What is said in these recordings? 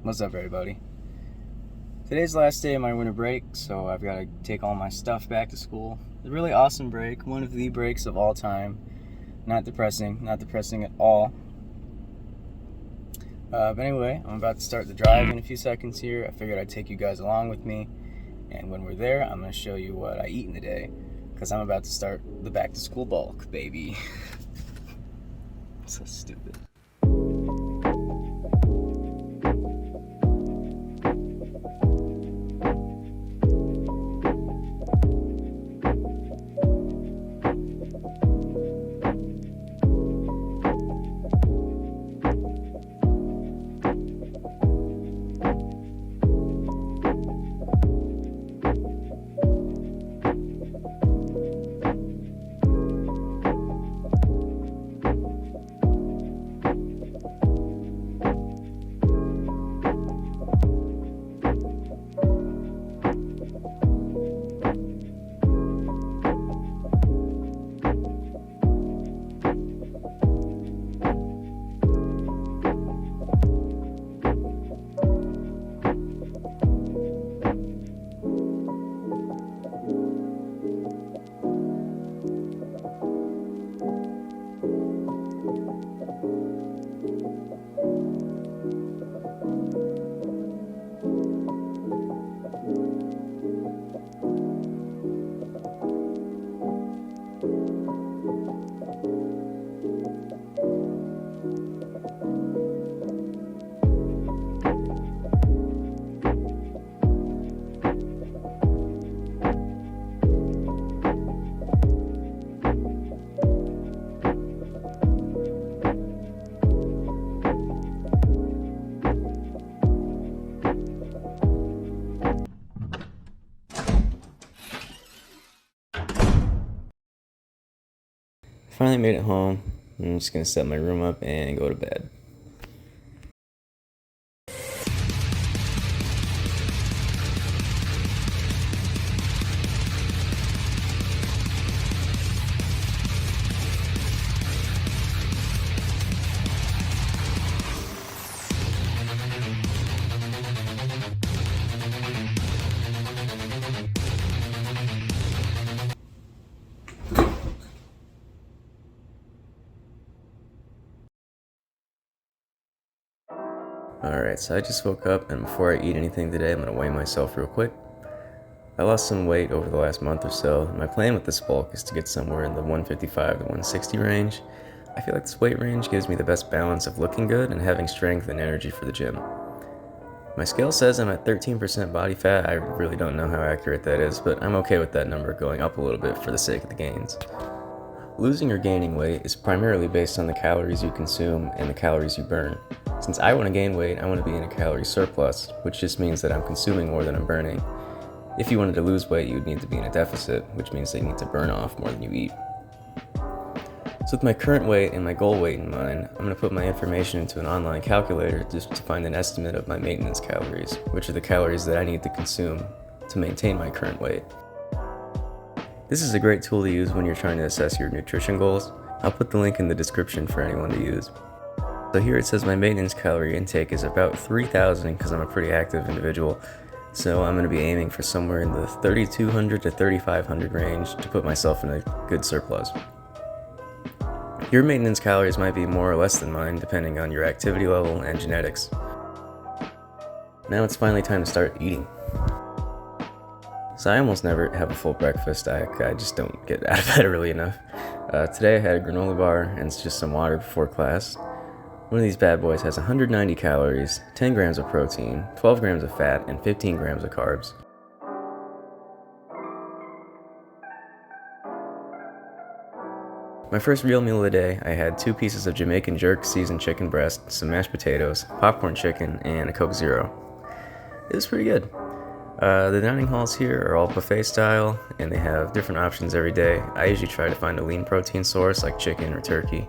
What's up, everybody? Today's the last day of my winter break, so I've got to take all my stuff back to school. It's a really awesome break, one of the breaks of all time. Not depressing at all. But anyway, I'm about to start the drive in a few seconds here. I figured I'd take you guys along with me, and when we're there, I'm going to show you what I eat in the day, because I'm about to start the back to school bulk, baby. So stupid. Finally made it home. I'm just gonna set my room up and go to bed. Alright, so I just woke up, and before I eat anything today, I'm going to weigh myself real quick. I lost some weight over the last month or so. My plan with this bulk is to get somewhere in the 155 to 160 range. I feel like this weight range gives me the best balance of looking good and having strength and energy for the gym. My scale says I'm at 13% body fat. I really don't know how accurate that is, but I'm okay with that number going up a little bit for the sake of the gains. Losing or gaining weight is primarily based on the calories you consume and the calories you burn. Since I want to gain weight, I want to be in a calorie surplus, which just means that I'm consuming more than I'm burning. If you wanted to lose weight, you would need to be in a deficit, which means that you need to burn off more than you eat. So with my current weight and my goal weight in mind, I'm going to put my information into an online calculator just to find an estimate of my maintenance calories, which are the calories that I need to consume to maintain my current weight. This is a great tool to use when you're trying to assess your nutrition goals. I'll put the link in the description for anyone to use. So here it says my maintenance calorie intake is about 3,000 because I'm a pretty active individual. So I'm going to be aiming for somewhere in the 3,200 to 3,500 range to put myself in a good surplus. Your maintenance calories might be more or less than mine depending on your activity level and genetics. Now it's finally time to start eating. So I almost never have a full breakfast. I just don't get out of bed early enough. Today I had a granola bar and it's just some water before class. One of these bad boys has 190 calories, 10 grams of protein, 12 grams of fat, and 15 grams of carbs. My first real meal of the day, I had 2 pieces of Jamaican jerk seasoned chicken breast, some mashed potatoes, popcorn chicken, and a Coke Zero. It was pretty good. The dining halls here are all buffet style, and they have different options every day. I usually try to find a lean protein source like chicken or turkey.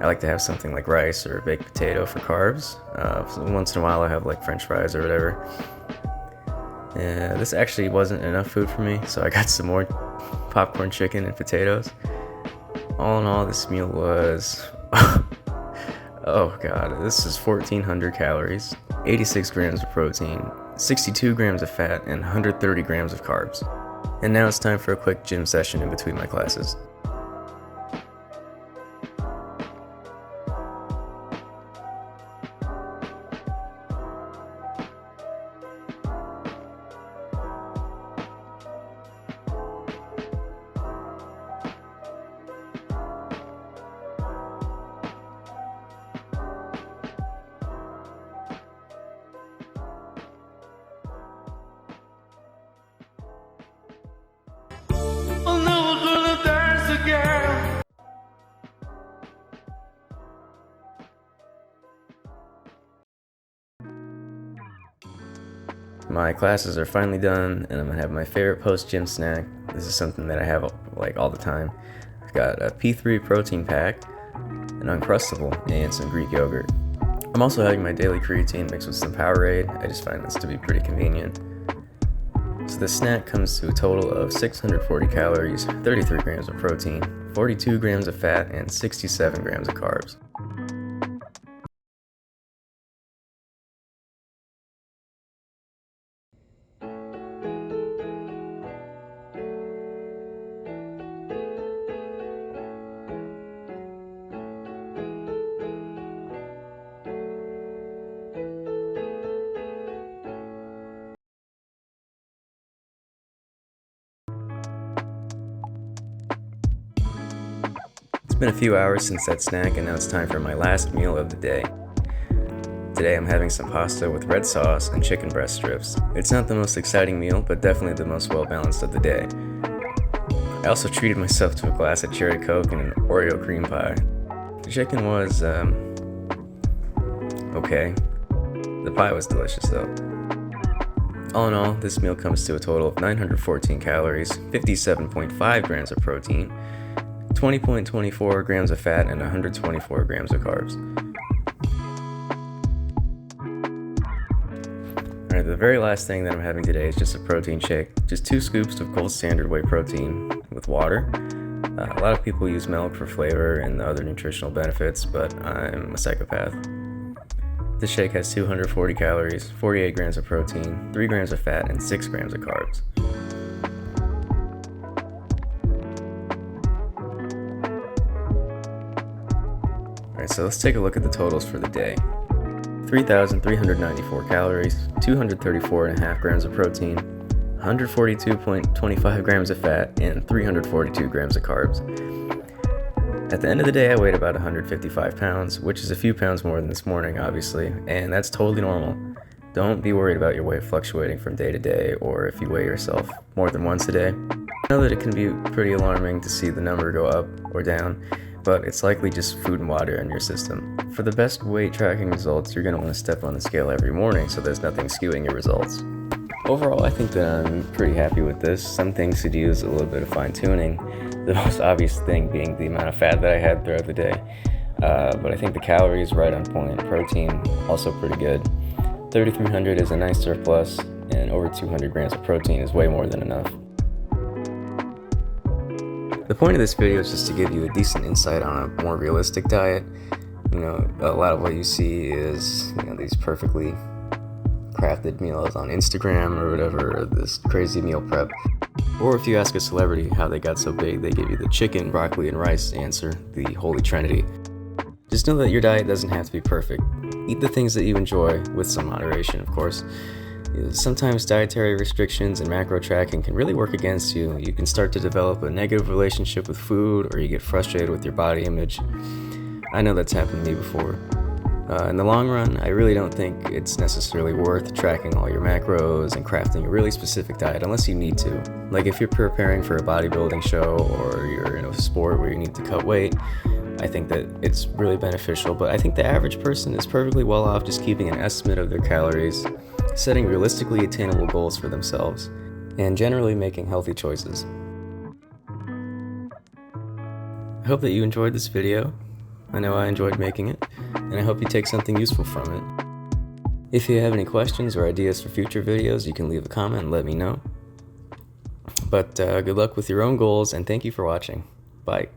I like to have something like rice or baked potato for carbs. So once in a while I have like french fries or whatever. This actually wasn't enough food for me, so I got some more popcorn chicken and potatoes. All in all, this meal was, oh god, this is 1,400 calories. 86 grams of protein, 62 grams of fat, and 130 grams of carbs. And now it's time for a quick gym session in between my classes. My classes are finally done, and I'm gonna have my favorite post-gym snack. This is something that I have like all the time. I've got a P3 protein pack, an Uncrustable, and some Greek yogurt. I'm also having my daily creatine mixed with some Powerade. I just find this to be pretty convenient. So the snack comes to a total of 640 calories, 33 grams of protein, 42 grams of fat, and 67 grams of carbs. It's been a few hours since that snack, and now it's time for my last meal of the day. Today I'm having some pasta with red sauce and chicken breast strips. It's not the most exciting meal, but definitely the most well-balanced of the day. I also treated myself to a glass of cherry coke and an Oreo cream pie. The chicken was, okay. The pie was delicious though. All in all, this meal comes to a total of 914 calories, 57.5 grams of protein, 20.24 grams of fat, and 124 grams of carbs. Alright, the very last thing that I'm having today is just a protein shake. Just 2 scoops of gold standard whey protein with water. A lot of people use milk for flavor and the other nutritional benefits, but I'm a psychopath. This shake has 240 calories, 48 grams of protein, 3 grams of fat, and 6 grams of carbs. Alright, so let's take a look at the totals for the day. 3,394 calories, 234.5 grams of protein, 142.25 grams of fat, and 342 grams of carbs. At the end of the day, I weighed about 155 pounds, which is a few pounds more than this morning, obviously, and that's totally normal. Don't be worried about your weight fluctuating from day to day, or if you weigh yourself more than once a day. I know that it can be pretty alarming to see the number go up or down, but it's likely just food and water in your system. For the best weight tracking results, you're going to want to step on the scale every morning so there's nothing skewing your results. Overall, I think that I'm pretty happy with this. Some things could use a little bit of fine-tuning, the most obvious thing being the amount of fat that I had throughout the day. But I think the calories right on point. Protein, also pretty good. 3,300 is a nice surplus, and over 200 grams of protein is way more than enough. The point of this video is just to give you a decent insight on a more realistic diet. You know, a lot of what you see is, these perfectly crafted meals on Instagram or whatever, or this crazy meal prep. Or if you ask a celebrity how they got so big, they give you the chicken, broccoli, and rice answer, the holy trinity. Just know that your diet doesn't have to be perfect. Eat the things that you enjoy, with some moderation, of course. Sometimes dietary restrictions and macro tracking can really work against you. You can start to develop a negative relationship with food, or you get frustrated with your body image. I know that's happened to me before. In the long run, I really don't think it's necessarily worth tracking all your macros and crafting a really specific diet unless you need to. Like if you're preparing for a bodybuilding show or you're in a sport where you need to cut weight, I think that it's really beneficial. But I think the average person is perfectly well off just keeping an estimate of their calories, setting realistically attainable goals for themselves, and generally making healthy choices. I hope that you enjoyed this video. I know I enjoyed making it, and I hope you take something useful from it. If you have any questions or ideas for future videos, you can leave a comment and let me know. But good luck with your own goals, and thank you for watching. Bye.